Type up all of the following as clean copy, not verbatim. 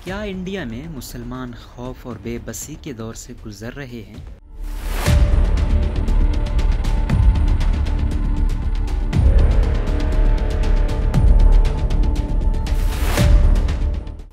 کیا انڈیا میں مسلمان خوف اور بے بسی کے دور سے گزر رہے ہیں؟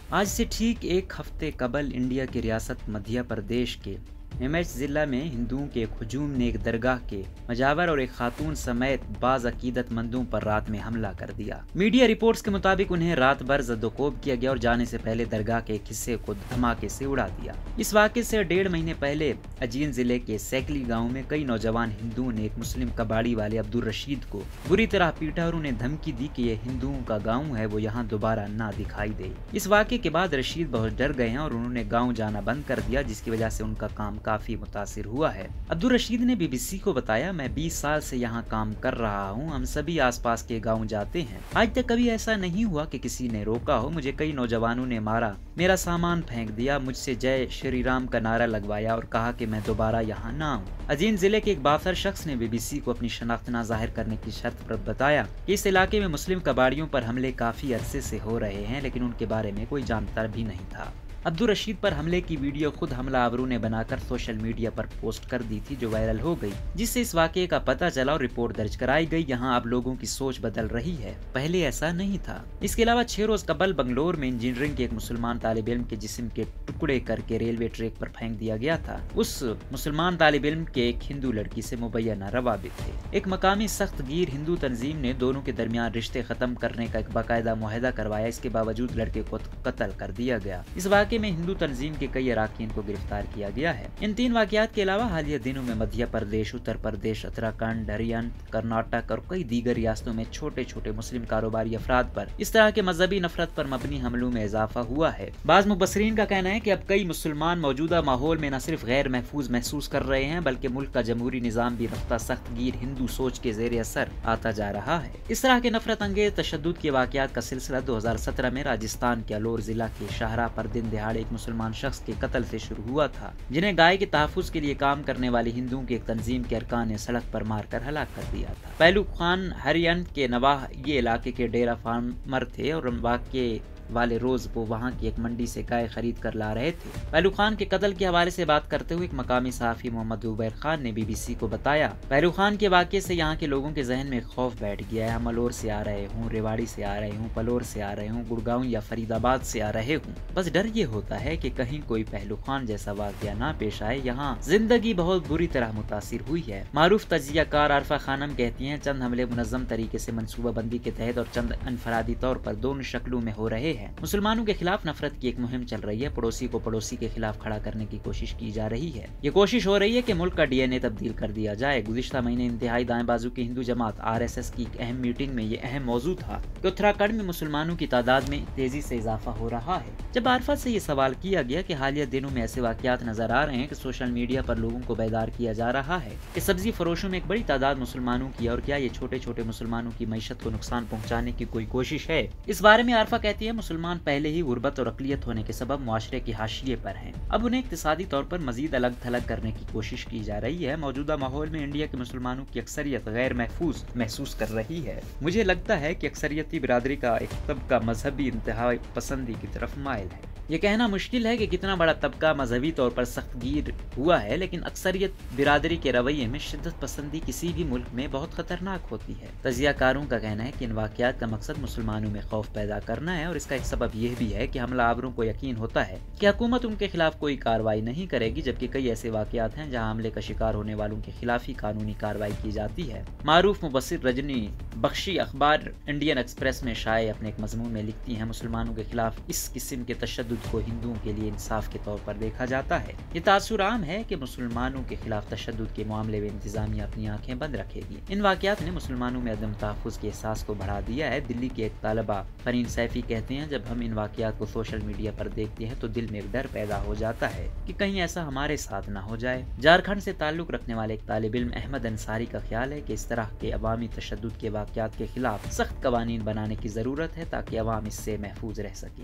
آج سے ٹھیک ایک ہفتے قبل انڈیا کی ریاست مدھیہ پردیش کے نیمچ ضلع میں ہندوؤں کے ایک ہجوم نے ایک درگاہ کے مجاور اور ایک خاتون سمیت بعض عقیدت مندوں پر رات میں حملہ کر دیا۔ میڈیا رپورٹس کے مطابق انہیں رات بھر زد و کوب کیا گیا اور جانے سے پہلے درگاہ کے ایک حصے کو دھماکے سے اڑا دیا۔ اس واقعے سے 1.5 مہینے پہلے اجین ضلع کے سیکلی گاؤں میں کئی نوجوان ہندوؤں نے ایک مسلم کباڑی والے عبدالرشید کو بری طرح پیٹا اور انہیں دھمکی دی کہ یہ ہندوؤں کا گاؤں ہے، وہ یہاں دوبارہ نہ دکھائی دے۔ اس واقعے کے بعد رشید بہت ڈر گئے ہیں اور انہوں نے گاؤں جانا بند کر دیا، جس کی وجہ سے ان کا کام کافی متاثر ہوا ہے۔ عبدالرشید نے BBC کو بتایا، میں 20 سال سے یہاں کام کر رہا ہوں، ہم سبھی آس پاس کے گاؤں جاتے ہیں، آج تک کبھی ایسا نہیں ہوا کہ کسی نے روکا ہو، مجھے کئی نوجوانوں نے مارا، میرا سامان پھینک دیا، مجھ سے جے شری رام کا نعرہ لگوایا اور کہا کہ میں دوبارہ یہاں نہ آؤں۔ اجین ضلع کے ایک باخر شخص نے BBC کو اپنی شناخت نہ ظاہر کرنے کی شرط پر بتایا کہ اس علاقے میں مسلم کباڑیوں پر حملے کافی عرصے سے ہو رہے ہیں، لیکن ان کے بارے میں کوئی جانتا بھی نہیں تھا۔ عبدالرشید پر حملے کی ویڈیو خود حملہ آوروں نے بنا کر سوشل میڈیا پر پوسٹ کر دی تھی، جو وائرل ہو گئی، جس سے اس واقعے کا پتہ چلا اور رپورٹ درج کرائی گئی۔ یہاں اب لوگوں کی سوچ بدل رہی ہے، پہلے ایسا نہیں تھا۔ اس کے علاوہ 6 روز قبل بنگلور میں انجینئرنگ کے ایک مسلمان طالب علم کے جسم کے ٹکڑے کر کے ریلوے ٹریک پر پھینک دیا گیا تھا۔ اس مسلمان طالب علم کے ایک ہندو لڑکی سے مبینہ روابط تھے۔ ایک مقامی سخت گیر ہندو تنظیم نے دونوں کے درمیان رشتے ختم کرنے کا ایک باقاعدہ معاہدہ کروایا، اس کے باوجود لڑکے کو قتل کر دیا گیا۔ اس واقعے میں ہندو تنظیم کے کئی اراکین کو گرفتار کیا گیا ہے۔ ان 3 واقعات کے علاوہ حالیہ دنوں میں مدھیہ پردیش، اتر پردیش، اتراکھنڈ، ہریانہ، کرناٹک اور کئی دیگر ریاستوں میں چھوٹے چھوٹے مسلم کاروباری افراد پر اس طرح کے مذہبی نفرت پر مبنی حملوں میں اضافہ ہوا ہے۔ بعض مبصرین کا کہنا ہے کہ اب کئی مسلمان موجودہ ماحول میں نہ صرف غیر محفوظ محسوس کر رہے ہیں، بلکہ ملک کا جمہوری نظام بھی رفتہ سخت گیر ہندو سوچ کے زیر اثر آتا جا رہا ہے۔ اس طرح کے نفرت انگیز تشدد کے واقعات کا سلسلہ 2017 میں راجستھان کے الور ضلع کے شاہراہ پر دن دہاڑے ایک مسلمان شخص کے قتل سے شروع ہوا تھا، جنہیں گائے کے تحفظ کے لیے کام کرنے والے ہندوؤں کی ایک تنظیم کے ارکان نے سڑک پر مار کر ہلاک کر دیا تھا۔ پہلو خان ہریانہ کے نواح یہ علاقے کے ڈیرا فارمر تھے اور واقعے والے روز وہ وہاں کی ایک منڈی سے گائے خرید کر لا رہے تھے۔ پہلو خان کے قتل کے حوالے سے بات کرتے ہوئے ایک مقامی صحافی محمد عبیر خان نے BBC کو بتایا، پہلو خان کے واقعے سے یہاں کے لوگوں کے ذہن میں خوف بیٹھ گیا ہے، ہم الور سے آ رہے ہوں، ریواڑی سے آ رہے ہوں، پلور سے آ رہے ہوں، گڑگاؤں یا فرید آباد سے آ رہے ہوں، بس ڈر یہ ہوتا ہے کہ کہیں کوئی پہلو خان جیسا واقعہ نہ پیش آئے۔ یہاں زندگی بہت بری طرح متاثر ہوئی ہے۔ معروف تجزیہ کار عارفہ خانم کہتی ہیں، چند حملے منظم طریقے سے منصوبہ بندی کے تحت اور چند انفرادی طور پر دونوں شکلوں میں ہو رہے ہیں۔ مسلمانوں کے خلاف نفرت کی ایک مہم چل رہی ہے، پڑوسی کو پڑوسی کے خلاف کھڑا کرنے کی کوشش کی جا رہی ہے۔ یہ کوشش ہو رہی ہے کہ ملک کا DNA تبدیل کر دیا جائے۔ گزشتہ مہینے انتہائی دائیں بازو کی ہندو جماعت RSS کی ایک اہم میٹنگ میں یہ اہم موضوع تھا کہ اتراکھنڈ میں مسلمانوں کی تعداد میں تیزی سے اضافہ ہو رہا ہے۔ جب عارفہ سے یہ سوال کیا گیا کہ حالیہ دنوں میں ایسے واقعات نظر آ رہے ہیں کہ سوشل میڈیا پر لوگوں کو بیدار کیا جا رہا ہے کہ سبزی فروشوں میں ایک بڑی تعداد مسلمانوں کی ہے اور کیا یہ چھوٹے چھوٹے مسلمانوں کی معیشت کو نقصان پہنچانے کی کوئی کوشش ہے، اس بارے میں عارفہ کہتی ہے، مسلمان پہلے ہی غربت اور اقلیت ہونے کے سبب معاشرے کے حاشیے پر ہیں، اب انہیں اقتصادی طور پر مزید الگ تھلگ کرنے کی کوشش کی جا رہی ہے۔ موجودہ ماحول میں انڈیا کے مسلمانوں کی اکثریت غیر محفوظ محسوس کر رہی ہے۔ مجھے لگتا ہے کہ اکثریتی برادری کا ایک طبقہ مذہبی انتہائی پسندی کی طرف مائل ہے۔ یہ کہنا مشکل ہے کہ کتنا بڑا طبقہ مذہبی طور پر سخت گیر ہوا ہے، لیکن اکثریت برادری کے رویے میں شدت پسندی کسی بھی ملک میں بہت خطرناک ہوتی ہے۔ تجزیہ کاروں کا کہنا ہے کہ ان واقعات کا مقصد مسلمانوں میں خوف پیدا کرنا ہے، اور اس کا ایک سبب یہ بھی ہے کہ حملہ آوروں کو یقین ہوتا ہے کہ حکومت ان کے خلاف کوئی کارروائی نہیں کرے گی، جبکہ کئی ایسے واقعات ہیں جہاں حملے کا شکار ہونے والوں کے خلاف ہی قانونی کارروائی کی جاتی ہے۔ معروف مبصر رجنی بخشی اخبار انڈین ایکسپریس میں شائع اپنے ایک مضمون میں لکھتی ہیں، مسلمانوں کے خلاف اس قسم کے تشدد کو ہندوؤں کے لیے انصاف کے طور پر دیکھا جاتا ہے۔ یہ تاثر عام ہے کہ مسلمانوں کے خلاف تشدد کے معاملے میں انتظامیہ اپنی آنکھیں بند رکھے گی۔ ان واقعات نے مسلمانوں میں عدم تحفظ کے احساس کو بڑھا دیا ہے۔ دلی کے ایک طالبہ فرین سیفی کہتے ہیں، جب ہم ان واقعات کو سوشل میڈیا پر دیکھتے ہیں تو دل میں ایک ڈر پیدا ہو جاتا ہے کہ کہیں ایسا ہمارے ساتھ نہ ہو جائے۔ جھارکھنڈ سے تعلق رکھنے والے ایک طالب علم احمد انصاری کا خیال ہے کہ اس طرح کے عوامی تشدد کے واقعات کے خلاف سخت قوانین بنانے کی ضرورت ہے تاکہ عوام اس سے محفوظ رہ سکے۔